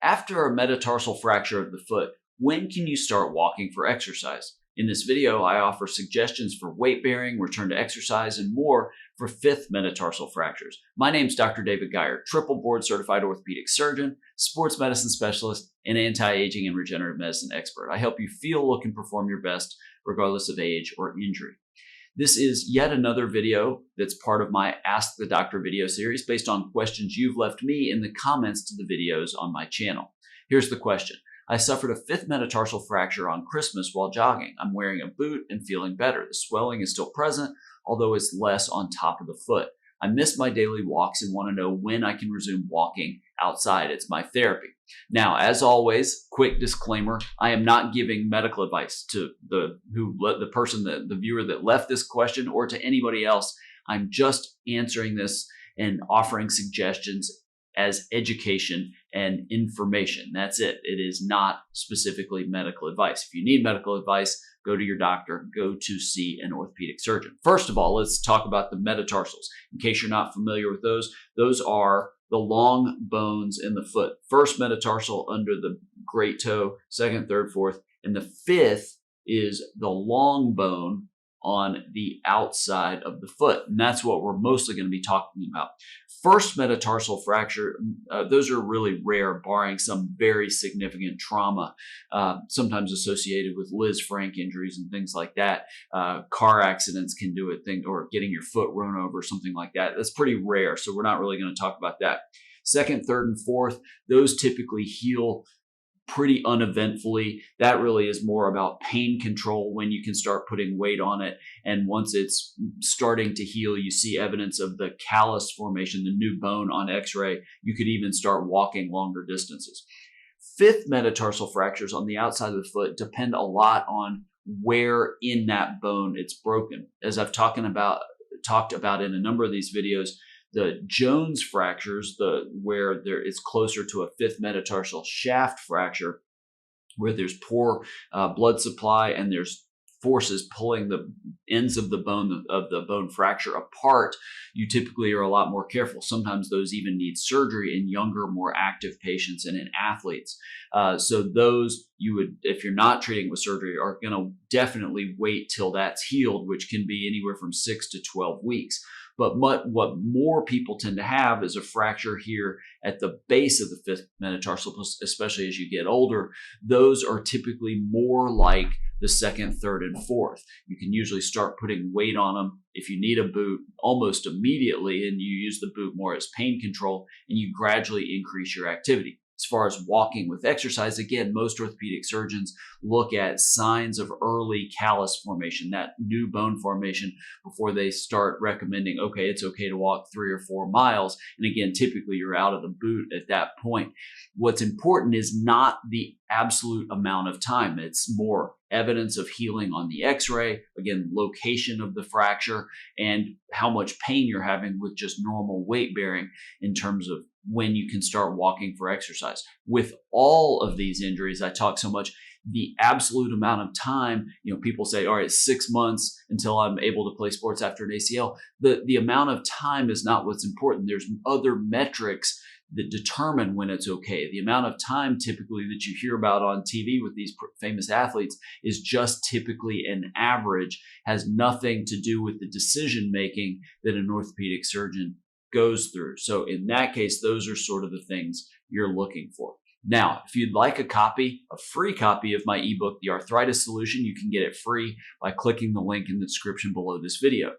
After a metatarsal fracture of the foot, when can you start walking for exercise? In this video, I offer suggestions for weight bearing, return to exercise, and more for fifth metatarsal fractures. My name is Dr. David Geier, triple board certified orthopedic surgeon, sports medicine specialist, and anti-aging and regenerative medicine expert. I help you feel, look, and perform your best regardless of age or injury. This is yet another video that's part of my Ask the Doctor video series based on questions you've left me in the comments to the videos on my channel. Here's the question. I suffered a fifth metatarsal fracture on Christmas while jogging. I'm wearing a boot and feeling better. The swelling is still present, although it's less on top of the foot. I miss my daily walks and want to know when I can resume walking outside. It's my therapy. Now, as always, quick disclaimer, I am not giving medical advice to the viewer that left this question or to anybody else. I'm just answering this and offering suggestions as education and information. That's it. It is not specifically medical advice. If you need medical advice, go to your doctor, go to see an orthopedic surgeon. First of all, let's talk about the metatarsals. In case you're not familiar with those are the long bones in the foot. First metatarsal under the great toe, second, third, fourth, and the fifth is the long bone on the outside of the foot. And that's what we're mostly going to be talking about. First metatarsal fracture, those are really rare, barring some very significant trauma, sometimes associated with Liz Frank injuries and things like that. Car accidents can do it, or getting your foot run over, something like that. That's pretty rare, so we're not really going to talk about that. Second, third, and fourth, those typically heal pretty uneventfully. That really is more about pain control when you can start putting weight on it. And once it's starting to heal, you see evidence of the callus formation, the new bone on x-ray. You could even start walking longer distances. Fifth metatarsal fractures on the outside of the foot depend a lot on where in that bone it's broken. As I've talked about in a number of these videos, the Jones fractures, where it's closer to a fifth metatarsal shaft fracture, where there's poor blood supply and there's forces pulling the ends of the bone fracture apart, you typically are a lot more careful. Sometimes those even need surgery in younger, more active patients and in athletes. So those you would, if you're not treating with surgery, are going to definitely wait till that's healed, which can be anywhere from 6 to 12 weeks. But what more people tend to have is a fracture here at the base of the fifth metatarsal, especially as you get older. Those are typically more like the second, third, and fourth. You can usually start putting weight on them if you need a boot almost immediately, and you use the boot more as pain control, and you gradually increase your activity. As far as walking with exercise, again, most orthopedic surgeons look at signs of early callus formation, that new bone formation, before they start recommending, okay, it's okay to walk 3 or 4 miles. And again, typically you're out of the boot at that point. What's important is not the absolute amount of time. It's more evidence of healing on the x-ray, again, location of the fracture, and how much pain you're having with just normal weight bearing in terms of when you can start walking for exercise. With all of these injuries, I talk so much, the absolute amount of time, people say, all right, 6 months until I'm able to play sports after an ACL. The amount of time is not what's important. There's other metrics that determine when it's okay. The amount of time typically that you hear about on TV with these famous athletes is just typically an average, has nothing to do with the decision making that an orthopedic surgeon goes through. So in that case, those are sort of the things you're looking for. Now, if you'd like a free copy of my ebook, The Arthritis Solution, you can get it free by clicking the link in the description below this video.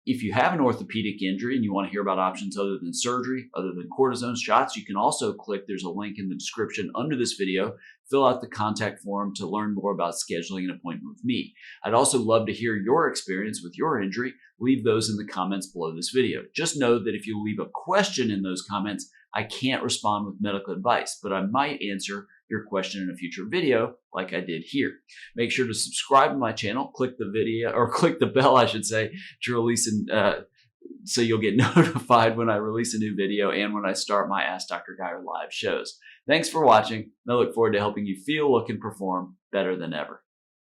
If you have an orthopedic injury and you want to hear about options other than surgery, other than cortisone shots, you can also click, there's a link in the description under this video, fill out the contact form to learn more about scheduling an appointment with me. I'd also love to hear your experience with your injury. Leave those in the comments below this video. Just know that if you leave a question in those comments, I can't respond with medical advice, but I might answer your question in a future video like I did here. Make sure to subscribe to my channel, click the bell, I should say, to release so you'll get notified when I release a new video and when I start my Ask Dr. Geier live shows. Thanks for watching, and I look forward to helping you feel, look, and perform better than ever.